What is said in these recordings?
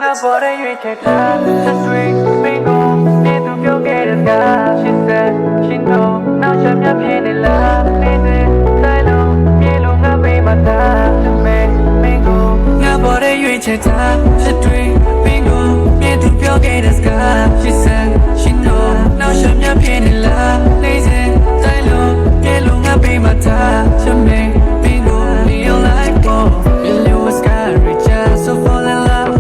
ငါပေါ်တဲ့ရွေးချယ်တာဆက်တွေမင်းကိုမြင်သူပြောခဲ့တဲ့ကရှင်းတဲ့ရှင်းတော့နောက်ချက်များဖြစ်နေလားနေတဲ့တိုင်းလုံးမြေလုံးငါပေးမှသာတမဲမင်းကိုငါပေါ်တဲ့ရွေးချယ်တာဆက်တွေမင်းကိုမြင်သူပြောခဲ့တဲ့ကရှင်းတဲ့ရှင်းတော့နောက်ချက်များဖြစ်နေလားနေတဲ့တိုင်းလုံးမြေလုံးငါပေးမှသာတမဲမင်းကို feel like oh feel you was scary just so fall in love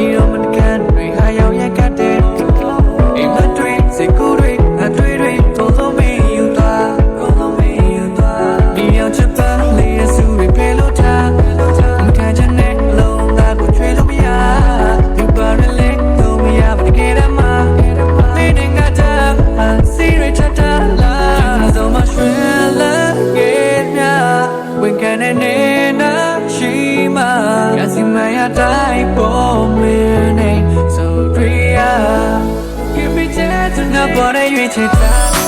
你让我们看对还要也看得一满对谁孤对那对对都都没有多都都没有多你要知道你的思维陪路他我看着你路那个吹路不呀你把人累都不呀不给他嘛你能干的Siri 查他啦怎么选了给呀为看的你那是吗感情没呀带过没呢 So real Give me chance to not bother you to die